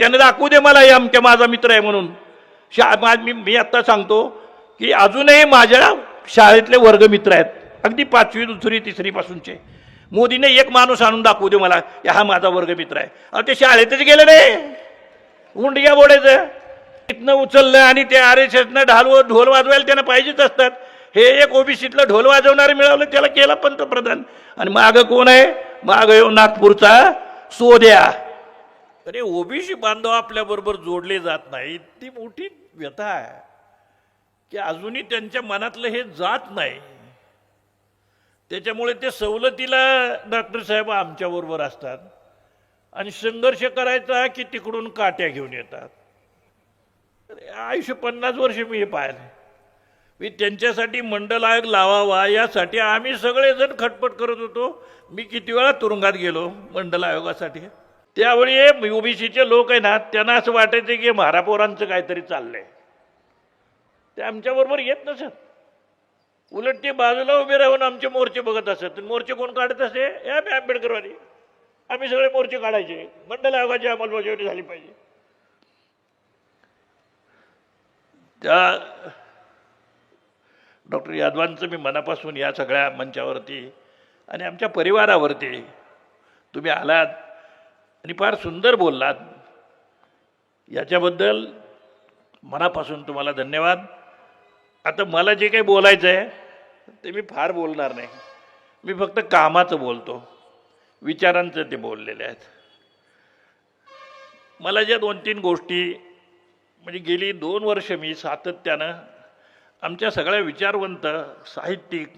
त्याने दाखवू दे मला, हे आमच्या माझा मित्र आहे म्हणून. मी आत्ता सांगतो की अजूनही माझ्या शाळेतले वर्गमित्र आहेत, अगदी 5वी 2री 3री पासूनचे. मोदीने एक माणूस आणून दाखवू दे मला, हा माझा वर्गमित्र आहे. अहो ते शाळेतच गेले नाही, उंडग्या बोडायचं इथनं उचललं आणि ते RSSनं ढोल वाजवायला त्यांना पाहिजेच असतात. हे एक ओबीसीतलं ढोल वाजवणारे मिळवलं, त्याला केला पंतप्रधान. आणि मागं कोण आहे? मागं येऊन नागपूरचा सोद्या. अरे ओबीसी बांधव आपल्या बरोबर जोडले जात नाहीत, ती मोठी व्यथा आहे की अजूनही त्यांच्या मनातलं हे जात नाही. त्याच्यामुळे ते सवलतीला डॉक्टर साहेब आमच्याबरोबर असतात आणि संघर्ष करायचा की तिकडून काट्या घेऊन येतात. आयुष्य 50 वर्ष मी हे पाहिलं. मी त्यांच्यासाठी मंडल आयोग लावावा यासाठी आम्ही सगळेजण खटपट करत होतो. मी किती वेळा तुरुंगात गेलो मंडल आयोगासाठी. त्यावेळी ओबीसीचे लोक आहे ना, त्यांना असं वाटायचं की महारापोरांचं काहीतरी चाललंय, ते आमच्याबरोबर येत नसत. उलट ते बाजूला उभे राहून आमचे मोर्चे बघत असत. मोर्चे कोण काढत असे? आम्ही आंबेडकरवादी. आम्ही सगळे मोर्चे काढायचे, मंडल आयोगाची अंमलबजावणी झाली पाहिजे. त्या डॉक्टर यादवांचं मी मनापासून या सगळ्या मंचावरती आणि आमच्या परिवारावरती तुम्ही आलात आणि फार सुंदर बोललात, याच्याबद्दल मनापासून तुम्हाला धन्यवाद. आता मला जे काही बोलायचं आहे ते मी फार बोलणार नाही, मी फक्त कामाचं बोलतो, विचारांचं ते बोललेले आहेत. मला ज्या 2-3 गोष्टी म्हणजे गेली 2 वर्ष मी सातत्यानं आमच्या सगळ्या विचारवंत साहित्यिक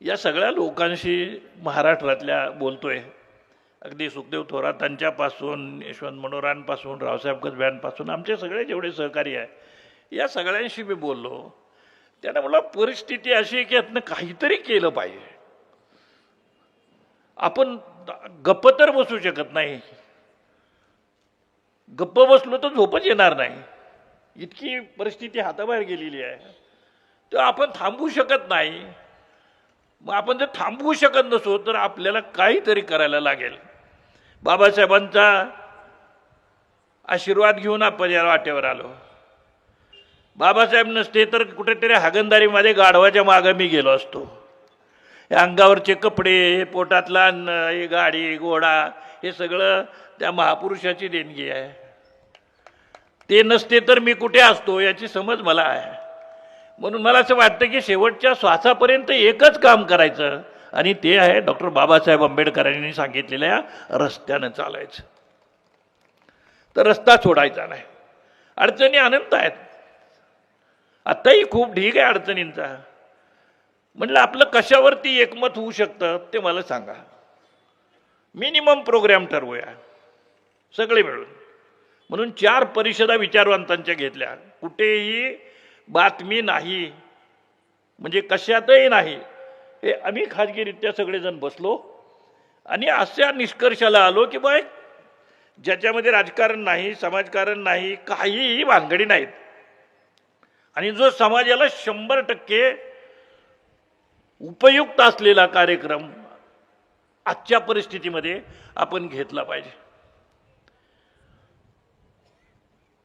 या सगळ्या लोकांशी महाराष्ट्रातल्या बोलतोय. अगदी सुखदेव थोरातांच्यापासून, यशवंत मनोरांपासून, रावसाहेब कसब्यांपासून आमचे सगळे जेवढे सहकारी आहे या सगळ्यांशी मी बोललो. त्यानं मला परिस्थिती अशी आहे की यातनं काहीतरी केलं पाहिजे. आपण गप्प तर बसू शकत नाही, गप्प बसलो तर झोपच येणार नाही, इतकी परिस्थिती हाताबाहेर गेलेली आहे. तर आपण थांबवू शकत नाही. मग आपण जर थांबवू शकत नसो तर आपल्याला काहीतरी करायला लागेल. बाबासाहेबांचा आशीर्वाद घेऊन आपण या वाटेवर आलो. बाबासाहेब नसते तर कुठेतरी हागणदारीमध्ये गाढवाच्या मागं मी गेलो असतो. हे अंगावरचे कपडे, हे पोटातला अन्न, हे गाडी घोडा, हे सगळं त्या महापुरुषाची देणगी आहे. ते नसते तर मी कुठे असतो याची समज मला आहे. म्हणून मला असं वाटतं की शेवटच्या श्वासापर्यंत एकच काम करायचं आणि ते आहे डॉक्टर बाबासाहेब आंबेडकरांनी सांगितलेल्या रस्त्यानं चालायचं. तर रस्ता सोडायचा नाही. अडचणी अनंत आहेत, आत्ताही खूप ढीग आहे अडचणींचा. म्हटलं आपलं कशावरती एकमत होऊ शकतं ते मला सांगा. मिनिमम प्रोग्राम ठरवूया सगळे मिळून. म्हणून 4 परिषदा विचारवंतांच्या घेतल्या. कुठेही बातमी नाही, म्हणजे कशातही नाही. हे आम्ही खाजगीरित्या सगळेजण बसलो आणि अशा निष्कर्षाला आलो की बाय ज्याच्यामध्ये राजकारण नाही, समाजकारण नाही, काहीही भानगडी नाहीत आणि जो समाजाला 100% उपयुक्त असलेला कार्यक्रम आजच्या परिस्थितीमध्ये आपण घेतला पाहिजे.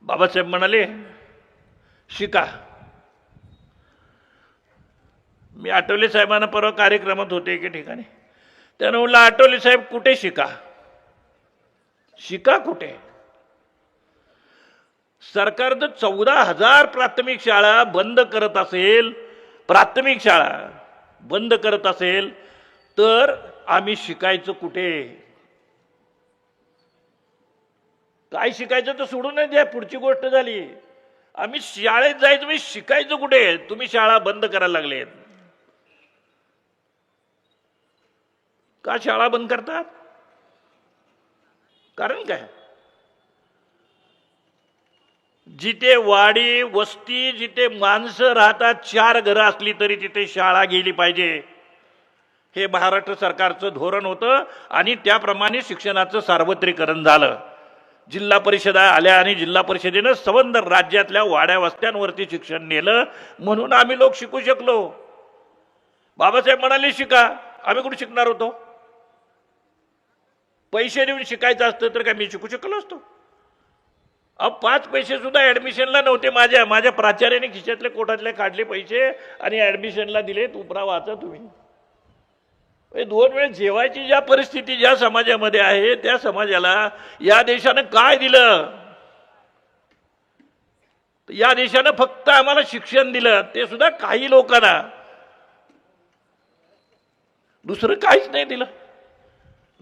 बाबासाहेब म्हणाले शिका. मी आठवले साहेबांना परवा कार्यक्रमात होते एके ठिकाणी, त्यानं म्हटलं आठवले साहेब कुठे शिका? शिका कुठे? सरकार जर 14,000 प्राथमिक शाळा बंद करत असेल, प्राथमिक शाळा बंद करत असेल तर आम्ही शिकायचं कुठे? काय शिकायचं तर सोडूनच द्या, पुढची गोष्ट झाली. आम्ही शाळेत जायचं, म्हणजे शिकायचं कुठे? तुम्ही शाळा बंद करायला लागलेत. का शाळा बंद करतात? कारण काय? जिथे वाडी वस्ती, जिथे माणसं राहतात, 4 घरं असली तरी तिथे शाळा गेली पाहिजे, हे महाराष्ट्र सरकारचं धोरण होतं आणि त्याप्रमाणे शिक्षणाचं सार्वत्रिकरण झालं. जिल्हा परिषदा आल्या आणि जिल्हा परिषदेनं संबंध राज्यातल्या वाड्या वस्त्यांवरती शिक्षण नेलं, म्हणून आम्ही लोक शिकू शकलो. बाबासाहेब म्हणाले शिका. आम्ही कुठे शिकणार होतो? पैसे देऊन शिकायचं असतं तर काय मी शिकू शकलो असतो? अहो 5 पैसे सुद्धा ॲडमिशनला नव्हते. माझ्या प्राचार्याने खिशातले कोटातले काढले पैसे आणि ॲडमिशनला दिले. उपरा वाचा तुम्ही. 2 वेळ जेवायची ज्या परिस्थिती ज्या समाजामध्ये आहे त्या समाजाला या देशानं काय दिलं? या देशानं फक्त आम्हाला शिक्षण दिलं, ते सुद्धा काही लोकांना, दुसरं काहीच नाही दिलं.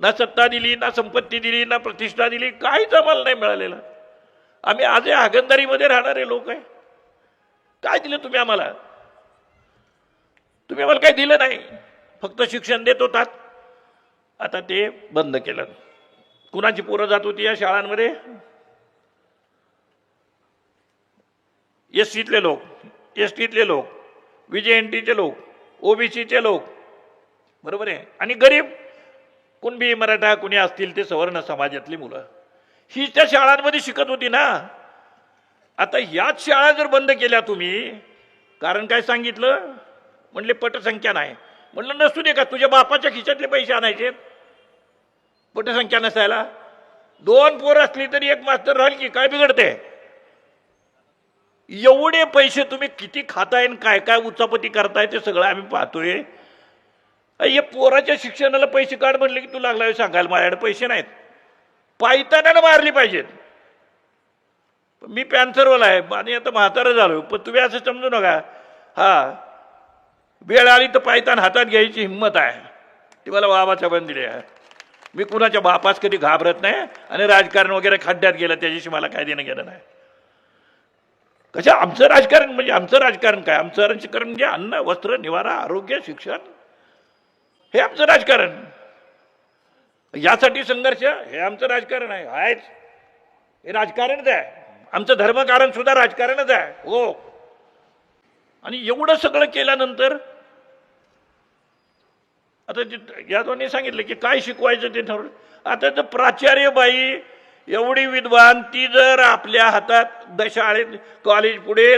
ना सत्ता दिली, ना संपत्ती दिली, ना प्रतिष्ठा दिली, काहीच आम्हाला नाही मिळालेलं. आम्ही आज हागणदारीमध्ये राहणारे लोक आहे. काय दिलं तुम्ही आम्हाला? तुम्ही आम्हाला काही दिलं नाही, फक्त शिक्षण देत होतात. आता ते बंद केलं. कुणाची पोरं जात होती या शाळांमध्ये? एससीतले लोक, एसटीतले लोक, VJNTचे लोक, OBCचे लोक, बरोबर आहे. आणि गरीब कुणबी मराठा कुणी असतील ते सवर्ण समाजातली मुलं ही त्या शाळांमध्ये शिकत होती ना. आता याच शाळा जर बंद केल्या तुम्ही, कारण काय सांगितलं? म्हणले पटसंख्या नाही. म्हणलं नसू दे का, तुझ्या बापाच्या खिशातले पैसे आणायचे पटसंख्या नसायला? 2 पोरं असली तरी 1 मास्तर राहील की, काय बिघडते? एवढे पैसे तुम्ही किती खाताय आणि काय काय उचापती करताय ते सगळं आम्ही पाहतोय. हे पोराच्या शिक्षणाला पैसे काढ म्हणले की तू लागला सांगायला माझ्याकडे पैसे नाहीत. पायताना मारली पाहिजेत. मी पॅन्सरवाला आहे आणि आता म्हातारा झालो, पण तुम्ही असं समजू नका. वेळ आली तर पायतान हातात घ्यायची हिंमत आहे, ती मला बाबाच्या बंदिली आहे. मी कुणाच्या बापास कधी घाबरत नाही आणि राजकारण वगैरे खड्ड्यात गेलं त्याच्याशी मला काय देणं घेणं नाही. कशा आमचं राजकारण म्हणजे आमचं राजकारण काय? आमचं राजकारण म्हणजे अन्न, वस्त्र, निवारा, आरोग्य, शिक्षण, हे आमचं राजकारण. यासाठी संघर्ष हे आमचं राजकारण आहे. आहेच, हे राजकारणच आहे. आमचं धर्मकारण सुद्धा राजकारणच आहे. हो. आणि एवढं सगळं केल्यानंतर आता या दोन्ही सांगितलं की काय शिकवायचं ते ठरवलं. आता जर प्राचार्य बाई एवढी विद्वान, ती जर आपल्या हातात शाळेत कॉलेज पुढे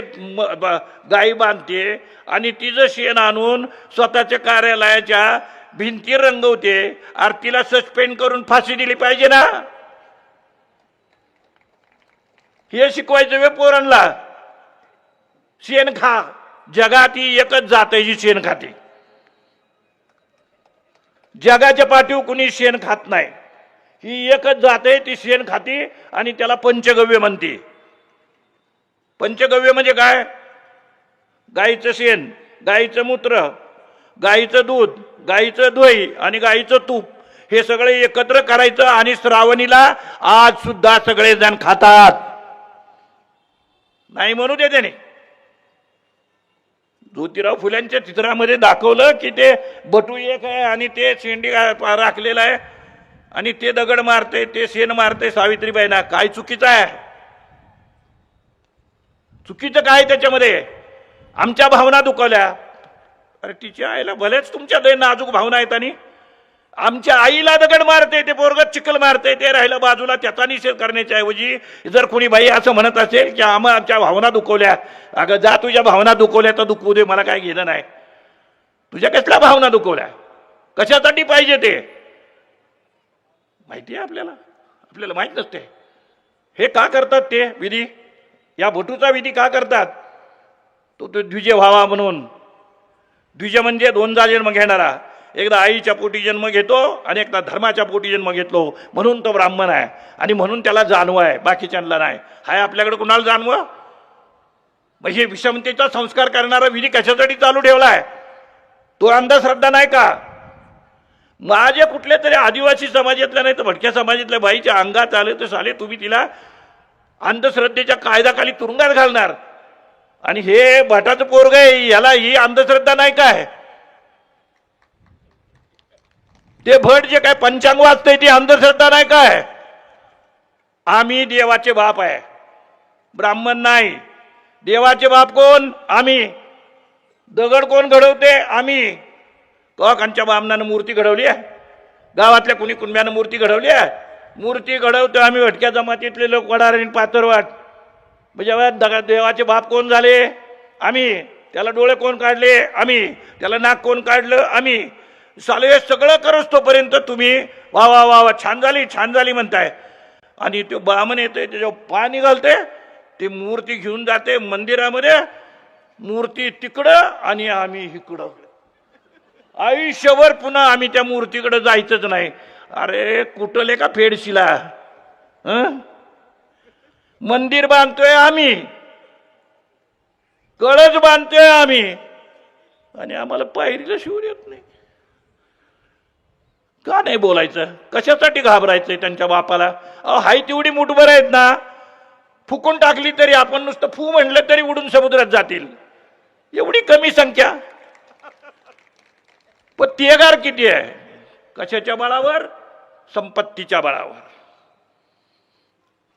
गाई बांधते आणि तिचं शेण आणून स्वतःच्या कार्यालयाच्या भिंती रंगवते, आरतीला सस्पेंड करून फाशी दिली पाहिजे ना? हे शिकवायचं वे पोरांना? शेण खा. जगात ही एकच जात आहे जी शेण खाते. जगाच्या पाठीवर कुणी शेण खात नाही. ही एकच जात आहे, ती शेण खाती आणि त्याला पंचगव्य म्हणते. पंचगव्य म्हणजे काय? गाईचं शेण, गाईचं मूत्र, गाईचं दूध, गाईचं दही आणि गाईचं तूप हे सगळे एकत्र करायचं आणि श्रावणीला आज सुद्धा सगळेजण खातात. नाही म्हणू दे त्याने. ज्योतिराव फुल्यांच्या चित्रामध्ये दाखवलं की ते बटू एक आहे आणि ते शेंडी राखलेला आहे आणि ते दगड मारते, ते शेण मारते सावित्रीबाईंना. काय चुकीचं आहे? चुकीचं काय त्याच्यामध्ये? आमच्या भावना दुखावल्या. अरे तिच्या आईला भलेच तुमच्या लय नाजूक भावना आहेत आणि आमच्या आईला दगड मारते, ते पोरगत चिखल मारते, ते राहिलं बाजूला. त्याचा निषेध करण्याच्या ऐवजी जर कोणी बाई असं म्हणत असेल की आमच्या भावना दुखवल्या, अगं जा तुझ्या भावना दुखवल्या तर दुखवू दे, मला काय घेणं नाही. तुझ्या कसल्या भावना दुखवल्या? कशासाठी पाहिजे ते माहिती आहे आपल्याला? आपल्याला माहित नसते. हे का करतात ते विधी? या भटूचा विधी का करतात? तो द्विज व्हावा म्हणून. द्विज म्हणजे 2दा जन्म घेणारा. एकदा आईच्या पोटी जन्म घेतो आणि एकदा धर्माच्या पोटी जन्म घेतलो म्हणून तो ब्राह्मण आहे आणि म्हणून त्याला जाणवं आहे, बाकीच्यांना नाही. हाय आपल्याकडे कुणाला जाणवं? म्हणजे विषमतेचा संस्कार करणारा विधी कशासाठी चालू ठेवला आहे? तो अंधश्रद्धा नाही का? माझे कुठल्या तरी आदिवासी समाजातल्या नाही तर भटक्या समाजातल्या बाईच्या अंगात आले तर साले तुम्ही तिला अंधश्रद्धेच्या कायद्याखाली तुरुंगात घालणार. आणि हे भटाचं पोरग आहे, याला ही अंधश्रद्धा नाही काय? ते भट जे काय पंचांग वाचतंय ती अंधश्रद्धा नाही काय? आम्ही देवाचे बाप आहे, ब्राह्मण नाही. देवाचे बाप कोण? आम्ही. दगड कोण घडवते? आम्ही. कंच्या बामनानं मूर्ती घडवली आहे, गावातल्या कुणी कुणब्यानं मूर्ती घडवली आहे. मूर्ती घडवतो आम्ही भटक्या जमातीतले लोक, वडार आणि पातरवाट. म्हणजे देवाचे बाप कोण झाले? आम्ही. त्याला डोळे कोण काढले? आम्ही. त्याला नाक कोण काढलं? आम्ही. साले सगळं करस तोपर्यंत तुम्ही वा वा वा वा छान झाली छान झाली म्हणताय. आणि तो बामण येतोय त्याच्यावर पाणी घालते, ती मूर्ती घेऊन जाते मंदिरामध्ये, मूर्ती तिकडं आणि आम्ही इकडं. आयुष्यभर पुन्हा आम्ही त्या मूर्तीकडे जायचंच नाही. अरे कुठले का फेडशिला, मंदिर बांधतोय आम्ही, कळस बांधतोय आम्ही, आणि आम्हाला पायरीला शिवून येत नाही. का नाही बोलायचं? कशासाठी घाबरायचंय त्यांच्या बापाला? हाय तेवढी मुठभर आहेत ना, फुकून टाकली तरी, आपण नुसतं फू म्हणलं तरी उडून समुद्रात जातील. एवढी कमी संख्या. पण तिहेगार किती आहे? कशाच्या बळावर? संपत्तीच्या बळावर.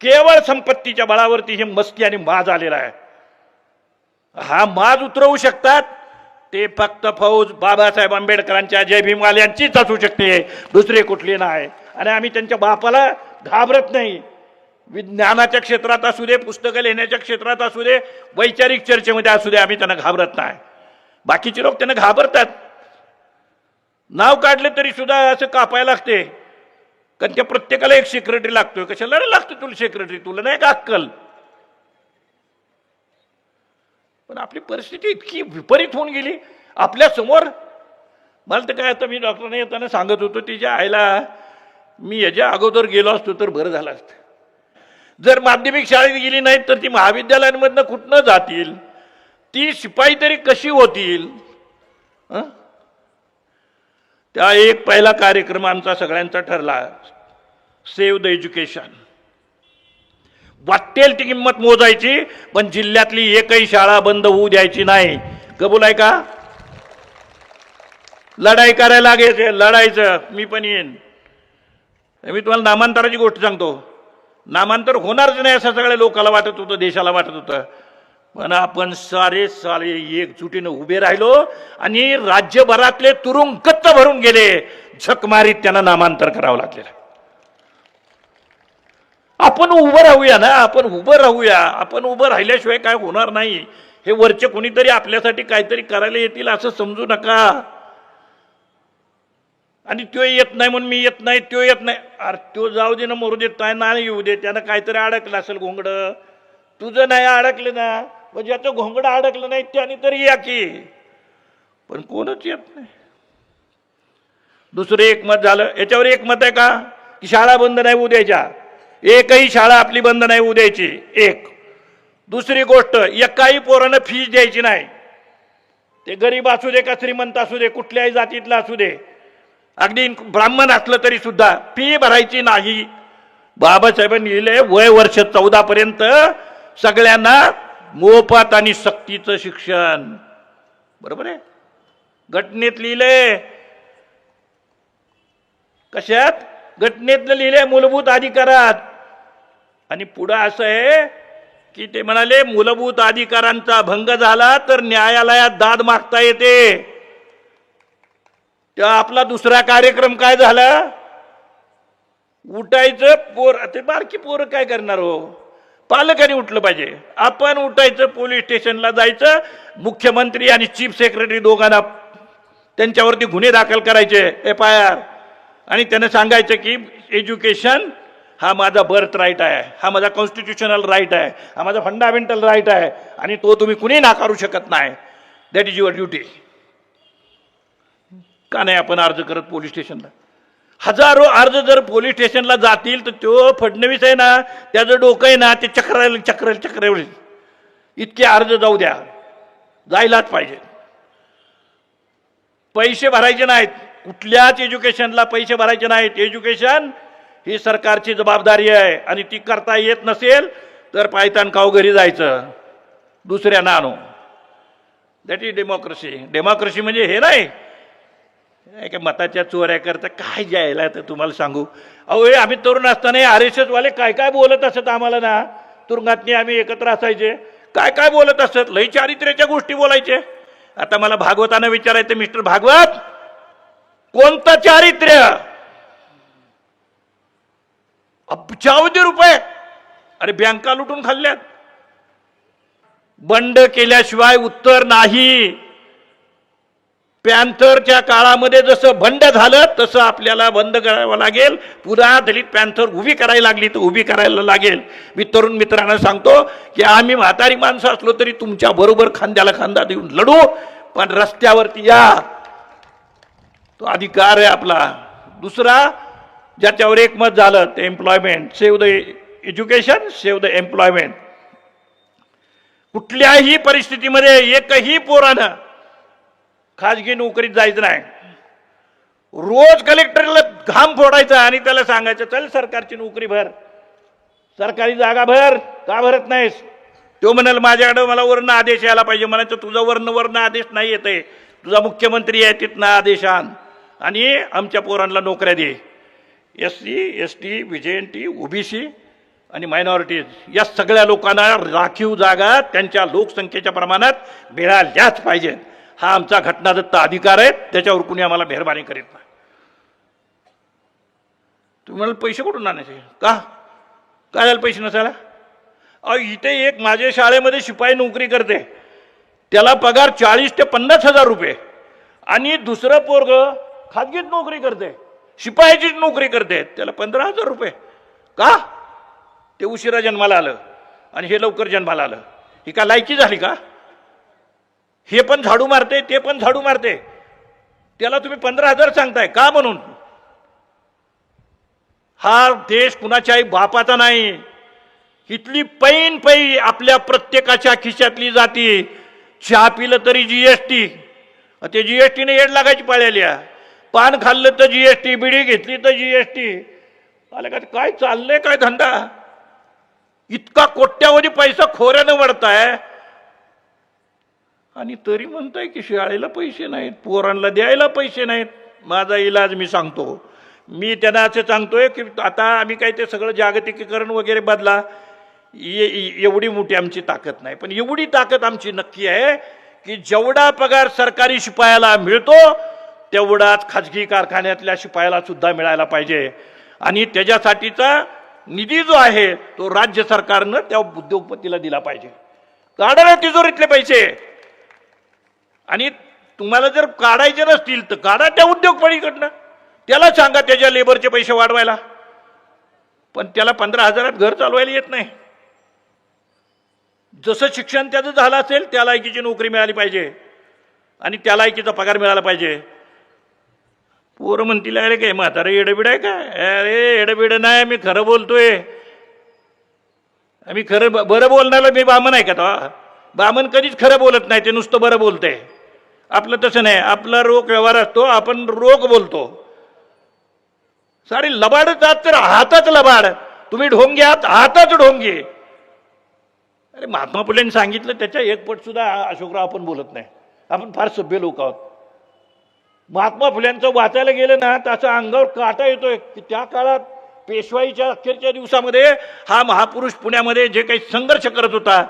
केवळ संपत्तीच्या बळावरती हे मस्ती आणि माज आलेला आहे. हा माज उतरवू शकतात ते फक्त फौज बाबासाहेब आंबेडकरांच्या जय भीमवाल्यांचीच असू शकते, दुसरे कुठले नाही. आणि आम्ही त्यांच्या बापाला घाबरत नाही. विज्ञानाच्या क्षेत्रात असू दे, पुस्तकं लिहिण्याच्या क्षेत्रात असू दे, वैचारिक चर्चेमध्ये असू दे, आम्ही त्यांना घाबरत नाही. बाकीचे लोक त्यांना घाबरतात. नाव काढले तरी सुद्धा असं कापायला लागते, कारण त्या प्रत्येकाला एक सेक्रेटरी लागतोय. कशाला लागतो तुला सेक्रेटरी? तुला नाही का अक्कल? पण आपली परिस्थिती इतकी विपरीत होऊन गेली आपल्या समोर. मला तर काय, आता मी डॉक्टरने येताना सांगत होतो, तिच्या आईला मी याच्या अगोदर गेलो असतो तर बरं झालं असतं. जर माध्यमिक शाळेत गेली नाही तर ती महाविद्यालयांमधनं कुठनं जातील? ती शिपाई तरी कशी होतील? त्या एक पहिला कार्यक्रम आमचा सगळ्यांचा ठरला, सेव्ह द एज्युकेशन. वाटेल ती किंमत मोजायची, पण जिल्ह्यातली एकही शाळा बंद होऊ द्यायची नाही. कबूल आहे का? लढाई करायला लागायचं, लढायचं. मी पण येईन. मी तुम्हाला नामांतराची गोष्ट सांगतो. नामांतर होणारच नाही असं सगळ्या लोकांना वाटत होतं, देशाला वाटत होतं. पण आपण सारे एकजुटीनं उभे राहिलो आणि राज्यभरातले तुरुंग कच्च भरून गेले. झक मारीत त्यांना नामांतर करावं लागलेलं. आपण उभं राहूया ना, आपण उभं राहूया. आपण उभं राहिल्याशिवाय काय होणार नाही. हे वरचे कोणीतरी आपल्यासाठी काहीतरी करायला येतील असं समजू नका. आणि तो येत नाही म्हणून मी येत नाही, तो येत नाही. अरे तो जाऊ दे ना, मरू देत नाही ना, येऊ दे. त्यानं काहीतरी अडकलं असेल घोंगडं. तुझं नाही अडकलं ना, म्हणजे आता घोंगडं अडकलं नाही त्याने तरी या की. पण कोणच येत नाही. दुसरं एक मत झालं. याच्यावर एक मत आहे का की शाळा बंद नाही होऊ द्यायच्या? एकही शाळा आपली बंद नाही होऊ द्यायची. एक. दुसरी गोष्ट, एकाही पोरानं फीस द्यायची नाही. ते गरीब असू दे का श्रीमंत असू दे, कुठल्याही जातीतला असू दे, अगदी ब्राह्मण असलं तरी सुद्धा फी भरायची नाही. बाबासाहेबांनी लिहिले वय वर्ष 14 पर्यंत सगळ्यांना मोफत आणि सक्तीचं शिक्षण. बरोबर आहे? घटनेत लिहिले. कशात? घटनेतलं लिहिले मूलभूत अधिकारात. आणि पुढं असं आहे की ते म्हणाले मूलभूत अधिकारांचा भंग झाला तर न्यायालयात दाद मागता येते. तेव्हा आपला दुसरा कार्यक्रम काय झाला? उठायचं. ते बारकी पोरं काय करणार हो? पालकांनी उठलं पाहिजे. आपण उठायचं, पोलीस स्टेशनला जायचं, मुख्यमंत्री आणि चीफ सेक्रेटरी दोघांना त्यांच्यावरती गुन्हे दाखल करायचे, FIR. आणि त्यानं सांगायचं की एज्युकेशन हा माझा बर्थ राईट आहे, हा माझा कॉन्स्टिट्युशनल राईट आहे, हा माझा फंडामेंटल राईट आहे, आणि तो तुम्ही कुणी नाकारू शकत नाही. That is your duty. का नाही आपण अर्ज करत पोलीस स्टेशनला? हजारो अर्ज जर पोलीस स्टेशनला जातील तर तो फडणवीस आहे ना, त्याचं डोकं आहे ना, ते चक्र इतके अर्ज जाऊ द्या. जायलाच पाहिजे. पैसे भरायचे नाहीत. कुठल्याच एज्युकेशनला पैसे भरायचे नाहीत. एज्युकेशन ही सरकारची जबाबदारी आहे. आणि ती करता येत नसेल तर पायतान काव घरी जायचं, दुसऱ्यांना आणू. That is democracy. डेमोक्रेसी म्हणजे हे नाही की मताच्या चोऱ्या करता. काय जायला तर तुम्हाला सांगू, अहो आम्ही तरुण असताना RSS वाले काय काय बोलत असत आम्हाला ना. तुरुंगातनी आम्ही एकत्र असायचे, काय काय बोलत असत. लई चारित्र्याच्या गोष्टी बोलायचे. आता मला भागवताना विचारायचं, मिस्टर भागवत कोणतं चारित्र्य? अब्जावधी रुपये. अरे बँका लुटून खाल्ल्यात. बंड केल्याशिवाय उत्तर नाही. पॅन्थरच्या काळामध्ये जसं बंद झालं तसं आपल्याला बंद करावं लागेल. पुन्हा दलित पॅन्थर उभी करायला लागली तर उभी करायला लागेल. मी तरुण मित्रांना सांगतो की आम्ही म्हातारी माणसं असलो तरी तुमच्या बरोबर खांद्याला खांदा देऊन लढू, पण रस्त्यावरती या, तो अधिकार आहे आपला. दुसरा ज्याच्यावर एकमत झालं ते employment, save the education, save the employment. कुठल्याही परिस्थितीमध्ये एकही पोरानं खाजगी नोकरीत जायचं नाही. रोज कलेक्टरला घाम फोडायचा आणि त्याला सांगायचं चल सरकारची नोकरी भर, सरकारी जागा भर, का भरत नाहीस? तो म्हणाल माझ्याकडे मला वर्ण आदेश यायला पाहिजे. म्हणायचं तुझा वर्ण आदेश नाही येते, तुझा मुख्यमंत्री आहे तिथनं आदेश आण आणि आमच्या पोरांना नोकऱ्या दे. SC, ST, VJNT, OBC आणि मायनॉरिटीज या सगळ्या लोकांना राखीव जागा त्यांच्या लोकसंख्येच्या प्रमाणात मिळाल्याच पाहिजेत. हा आमचा घटनादत्त अधिकार आहे, त्याच्यावर कुणी आम्हाला मेहरबानी करीत नाही. तुम्ही मला पैसे कुठून आणायचे? का काय झालं पैसे नसायला? इथे एक माझ्या शाळेमध्ये शिपाई नोकरी करते, त्याला पगार 40 ते 50 हजार रुपये, आणि दुसरं पोरग खाजगीत नोकरी करते, शिपायाचीच नोकरी करते, त्याला 15,000 रुपये. का? ते उशिरा जन्माला आलं आणि हे लवकर जन्माला आलं. ही का लायकी झाली का? हे पण झाडू मारते, ते पण झाडू मारते, त्याला तुम्ही 15,000 सांगताय का? म्हणून हा देश कुणाच्याही बापाचा नाही. इथली पैन पै आपल्या प्रत्येकाच्या खिशातली जाती. चहा पिलं तरी GST, ते GSTने येड लागायची पाळी आहे. पान खाल्लं तर GST, बिडी घेतली तर GST. आलं का? काय चाललंय काय धंदा? इतका कोट्यावधी पैसा खोऱ्यानं वळताय आणि तरी म्हणताय की शाळेला पैसे नाहीत, पोरांना द्यायला पैसे नाहीत. माझा इलाज मी सांगतो. मी त्यांना असं सांगतोय की आता आम्ही काय ते सगळं जागतिकीकरण वगैरे बदला, एवढी मोठी आमची ताकद नाही, पण एवढी ताकद आमची नक्की आहे की जेवढा पगार सरकारी शिपायाला मिळतो तेवढाच खाजगी कारखान्यातल्या शिपायाला सुद्धा मिळायला पाहिजे. आणि त्याच्यासाठीचा निधी जो आहे तो राज्य सरकारनं त्या उद्योगपतीला दिला पाहिजे. काढा तिजोरीतले पैसे. आणि तुम्हाला जर काढायचे नसतील तर काढा त्या उद्योगपतीकडनं, त्याला सांगा त्याच्या लेबरचे पैसे वाढवायला. पण त्याला 15,000 घर चालवायला येत नाही. जसं शिक्षण त्याचं झालं असेल त्या लायकीची नोकरी मिळाली पाहिजे आणि त्या लायकीचा पगार मिळाला पाहिजे. पोरं म्हणतील अरे काय म्हातारा एडबिड आहे का? अरे एडबिड नाही, मी खरं बोलतोय. आम्ही खरं बरं बोलण्याला मी बामण आहे का? तो बामण कधीच खरं बोलत नाही, ते नुसतं बरं बोलते. आपलं तसं नाही, आपला रोख व्यवहार असतो, आपण रोख बोलतो. सारी लबाड जात तर हातच लबाड, तुम्ही ढोंगी आहात, हातच ढोंगी. अरे महात्मा फुलेंनी सांगितलं त्याच्या एक पट सुद्धा अशोकराव आपण बोलत नाही. आपण फार सभ्य लोक आहोत. महात्मा फुल्यांचं वाचायला गेलं ना तर असं अंगावर काटा येतोय की त्या काळात पेशवाईच्या अखेरच्या दिवसामध्ये हा महापुरुष पुण्यामध्ये जे काही संघर्ष करत होता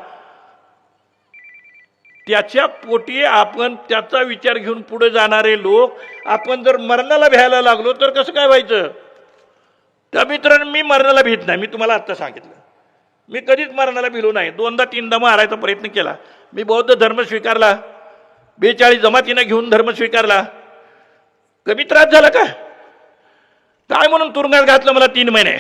त्याच्या पोटी आपण त्याचा विचार घेऊन पुढे जाणारे लोक आपण जर मरणाला भ्यायला लागलो तर कसं काय व्हायचं? त्या मित्रांनो, मी मरणाला भीत नाही. मी तुम्हाला आत्ता सांगितलं, मी कधीच मरणाला भिलो नाही. 2दा-3दा मारायचा प्रयत्न केला. मी बौद्ध धर्म स्वीकारला, 42 जमातीनं घेऊन धर्म स्वीकारला. कमी त्रास झाला का? काय म्हणून तुरुंगात घातलं मला 3 महिने?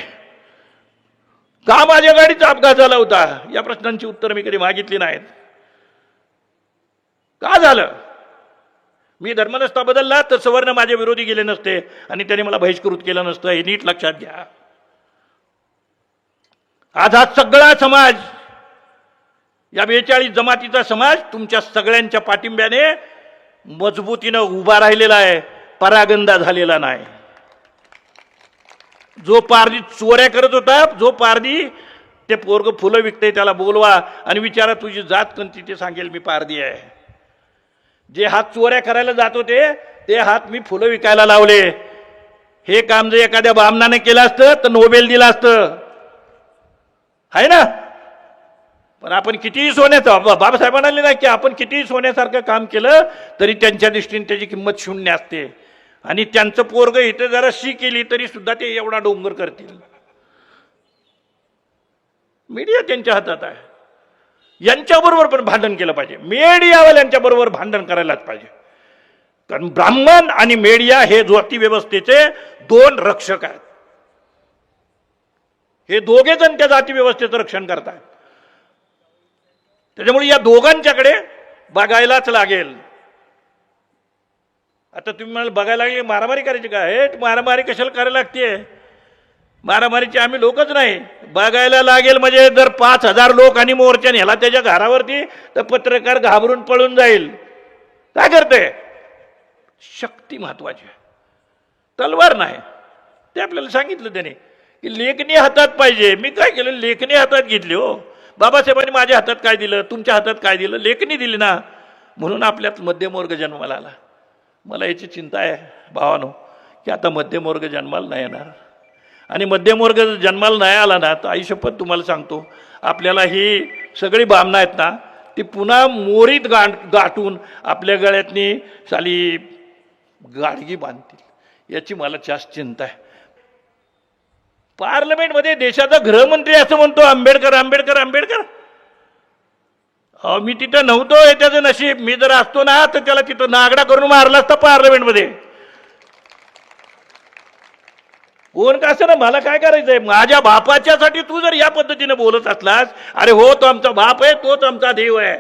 का माझ्या गाडीचा अपघात झाला होता? या प्रश्नांची उत्तर मी कधी मागितली नाहीत. का झालं? मी धर्म नसता बदलला तर सवर्ण माझे विरोधी गेले नसते आणि त्याने मला बहिष्कृत केलं नसतं. हे नीट लक्षात घ्या. आज हा सगळा समाज, या 42 जमातीचा समाज तुमच्या सगळ्यांच्या पाठिंब्याने मजबूतीनं उभा राहिलेला आहे, परागंदा झालेला नाही. जो पारधी चोऱ्या करत होता, जो पारधी ते पोरग फुलं विकते त्याला बोलवा आणि विचारा तुझी जात कोणती, ते सांगेल मी पारधी आहे. जे हात चोऱ्या करायला जात होते ते हात मी फुलं विकायला लावले. हे काम जर एखाद्या बामणाने केलं असतं तर नोबेल दिलं असतं, आहे ना? पण आपण कितीही सोन्याचं, बाबासाहेब म्हणाले ना की आपण कितीही सोन्यासारखं काम केलं तरी त्यांच्या दृष्टीने त्याची किंमत शून्य असते. आणि त्यांचं पोरग इथं जरा शी केली तरी सुद्धा ते एवढा डोंगर करतील. मीडिया त्यांच्या हातात आहे. यांच्याबरोबर पण भांडण केलं पाहिजे. मीडियावाल्यांच्या बरोबर भांडण करायलाच पाहिजे. कारण ब्राह्मण आणि मेडिया हे जाती व्यवस्थेचे दोन रक्षक आहेत. हे दोघे जण त्या जाती व्यवस्थेचं रक्षण करतात. त्याच्यामुळे या दोघांच्याकडे बघायलाच लागेल. आता तुम्ही मला बघायला लागले मारामारी करायची का? हे मारामारी कशाला करायला लागते? मारामारीचे आम्ही लोकच नाही. बघायला लागेल म्हणजे जर 5,000 लोक आणि मोर्चा नेला त्याच्या घरावरती तर पत्रकार घाबरून पळून जाईल. काय करते? शक्ती महत्वाची आहे, तलवार नाही. ते आपल्याला सांगितलं त्याने की लेखणी हातात पाहिजे. मी काय केलं? लेखणी हातात घेतली. हो, बाबासाहेबांनी माझ्या हातात काय दिलं, तुमच्या हातात काय दिलं? लेखणी दिली ना. म्हणून आपल्यात मध्यमवर्ग जन्माला आला. मला याची चिंता आहे भावानो की आता मध्यमवर्ग जन्माला नाही येणार. आणि मध्यमवर्ग जन्माला नाही आला ना तर आईशपथ तुम्हाला सांगतो आपल्याला ही सगळी भावना आहेत ना ती पुन्हा मोरीत गाठून आपल्या गळ्यातनी साली गाडगी बांधतील, याची मला जास्त चिंता आहे. पार्लमेंटमध्ये देशाचा गृहमंत्री असं म्हणतो आंबेडकर आंबेडकर आंबेडकर. मी तिथं नव्हतो, हे त्याचं नशीब. मी जर असतो ना तर त्याला तिथं नागडा करून मारला असता पार्लमेंटमध्ये. कोण का असं ना, मला काय करायचंय? माझ्या बापाच्यासाठी तू जर या पद्धतीने बोलत असलास, अरे हो तो आमचा बाप आहे, तोच आमचा देव आहे.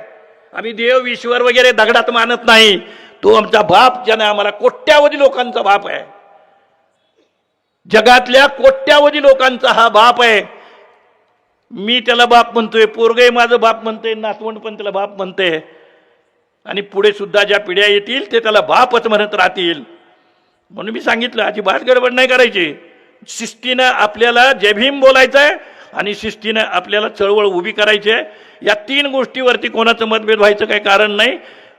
आम्ही देव ईश्वर वगैरे दगडात मानत नाही. तो आमचा बाप, ज्याने आम्हाला कोट्यावधी लोकांचा बाप आहे. जगातल्या कोट्यावधी लोकांचा हा बाप आहे. मी त्याला बाप म्हणतोय, पोरगही माझं बाप म्हणतोय, नातवंड पण त्याला बाप म्हणते. आणि पुढे सुद्धा ज्या पिढ्या येतील ते त्याला बापच म्हणत राहतील. म्हणून मी सांगितलं अजिबात गडबड नाही करायची. शिस्तीनं आपल्याला जय भीम बोलायचं आहे आणि शिस्तीनं आपल्याला चळवळ उभी करायची आहे. या 3 गोष्टीवरती कोणाचं मतभेद व्हायचं काही कारण नाही.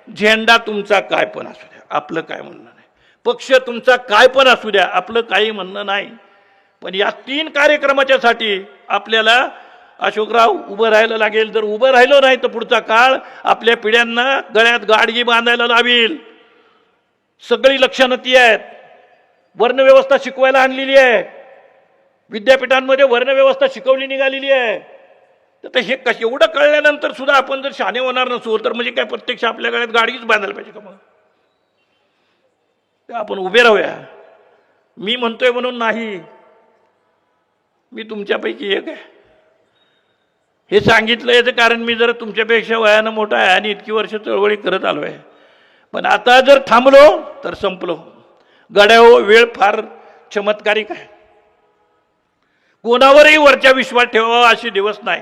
झेंडा तुमचा काय पण असू द्या, आपलं काय म्हणणं नाही. पक्ष तुमचा काय पण असू द्या, आपलं काही म्हणणं नाही. पण या 3 कार्यक्रमाच्यासाठी आपल्याला अशोकराव उभं राहायला लागेल. जर उभं राहिलो नाही तर पुढचा काळ आपल्या पिढ्यांना गळ्यात गाडगी बांधायला लावेल. सगळी लक्षणं ती आहेत. वर्णव्यवस्था शिकवायला आणलेली आहे, विद्यापीठांमध्ये वर्णव्यवस्था शिकवली निघालेली आहे. तर हे एवढं कळल्यानंतर सुद्धा आपण जर शहाणे होणार नसू तर म्हणजे काय प्रत्यक्ष आपल्या गळ्यात गाडगीच बांधायला पाहिजे का? मग आपण उभे राहूया. मी म्हणतोय म्हणून नाही, मी तुमच्यापैकी एक आहे. हे सांगितलं याचं कारण मी जर तुमच्यापेक्षा वयानं मोठा आहे आणि इतकी वर्ष चळवळी करत आलो आहे. पण आता जर थांबलो तर संपलो. गड्याहो, वेळ फार चमत्कारिक आहे. कोणावरही वरच्या विश्वास ठेवावा असे दिवस नाही.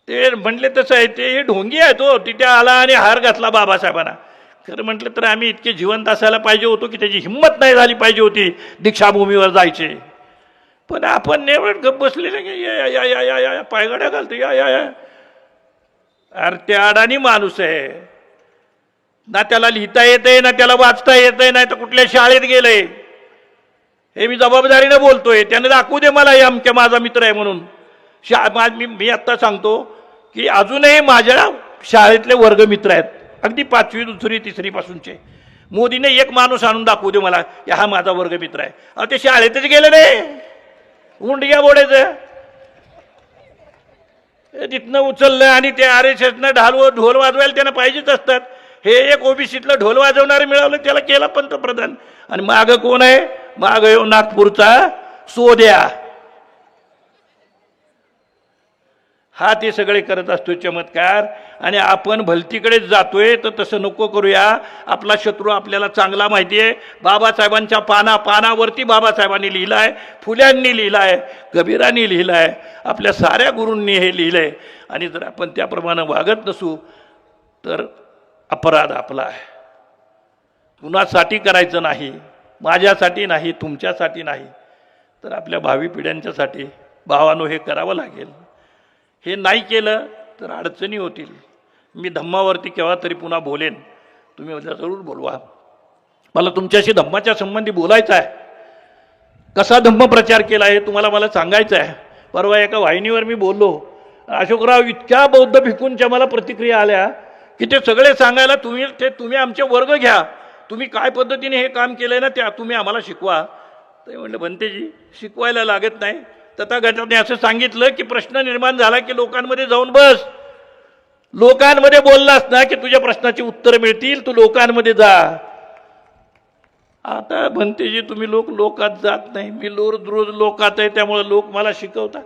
ते म्हणले तसं आहे, ते ढोंगी आहे. तो तिथे आला आणि हार घातला बाबासाहेबांना. खरं म्हटलं तर आम्ही इतके जिवंत असायला पाहिजे होतो की त्याची हिंमत नाही झाली पाहिजे होती दीक्षाभूमीवर जायचे. पण आपण नेवळ गप बसलेले की या या या या या पायगड्या घालतो या या या. अरे ते अडाणी माणूस आहे ना, त्याला लिहिता येतंय ना त्याला वाचता येतंय, नाही तर कुठल्या शाळेत गेलंय. हे मी जबाबदारीनं बोलतोय. त्याने दाखवू दे मला अमक्या माझा मित्र आहे म्हणून. मी आत्ता सांगतो की अजूनही माझ्या शाळेतले वर्गमित्र आहेत, अगदी 5वी 2री 3री पासूनचे. मोदीने एक माणूस आणून दाखवू दे मला, हा माझा वर्गमित्र आहे. अहो ते शाळेतच गेले नाही, उंडग्या बोडायचं. तिथनं उचललं आणि ते RSSनं ढोल वाजवायला त्यांना पाहिजेच असतात. हे एक ओबीसीतलं ढोल वाजवणारे मिळवलं, त्याला केला पंतप्रधान. आणि मागं कोण आहे? मागं येऊ नागपूरचा सोद्या. हा ते सगळे करत असतो चमत्कार. आणि आपण भलतीकडेच जातोय. तर तसं नको करूया. आपला शत्रू आपल्याला चांगला माहिती आहे. बाबासाहेबांच्या पानावरती बाबासाहेबांनी लिहिलं आहे, फुल्यांनी लिहिलं आहे, कबीरांनी लिहिलं आहे, आपल्या साऱ्या गुरूंनी हे लिहिलं आहे. आणि जर आपण त्याप्रमाणे वागत नसू तर अपराध आपला आहे. कुणासाठी करायचं नाही, माझ्यासाठी नाही, तुमच्यासाठी नाही, तर आपल्या भावी पिढ्यांच्यासाठी भावानो हे करावं लागेल. हे नाही केलं तर अडचणी होतील. मी धम्मावरती केव्हा तरी पुन्हा बोलेन, तुम्ही मला जरूर बोलवा. मला तुमच्याशी धम्माच्या संबंधी बोलायचं आहे. कसा धम्म प्रचार केला हे तुम्हाला मला सांगायचं आहे. परवा एका वाहिनीवर मी बोललो. अशोकराव इतक्या बौद्ध भिक्खूंच्या मला प्रतिक्रिया आल्या की ते सगळे सांगायला तुम्ही आमचे वर्ग घ्या, तुम्ही काय पद्धतीने हे काम केलंय ना त्या तुम्ही आम्हाला शिकवा. तर म्हणलं भंतेजी शिकवायला लागत नाही. तथागताने असं सांगितलं की प्रश्न निर्माण झाला की लोकांमध्ये जाऊन बस, लोकांमध्ये बोललास ना की तुझ्या प्रश्नाची उत्तर मिळतील, तू लोकांमध्ये जा. आता म्हणते जे तुम्ही लोकात जात नाही. मी रोज लोकात आहे, त्यामुळे लोक मला शिकवतात.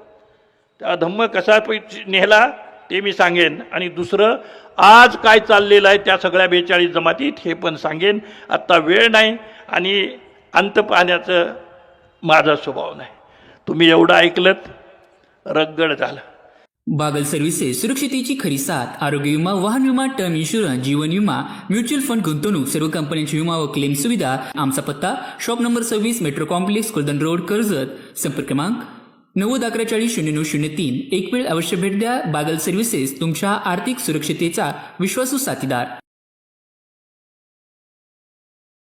त्या धम्म कसा नेला ते मी सांगेन. आणि दुसरं, आज काय चाललेलं आहे त्या सगळ्या 42 जमातीत हे पण सांगेन. आत्ता वेळ नाही आणि अंत पाहण्याचं माझा स्वभाव नाही. तुम्ही एवढं ऐकलत, रगड झालं. बागल सर्व्हिसेस सुरक्षितेची खरी साथ. आरोग्य विमा, वाहन विमा, टर्म इन्शुरन्स, जीवन विमा, म्युच्युअल फंड गुंतवणूक, सर्व कंपन्यांची विमा व क्लेम सुविधा. आमचा पत्ता shop number 26, metro complex, Kuldan road, Karjat. संपर्क क्रमांक 9011400903. एक वेळ अवश्य भेट द्या. बागल सर्व्हिसेस, तुमच्या आर्थिक सुरक्षितेचा विश्वासू साथीदार.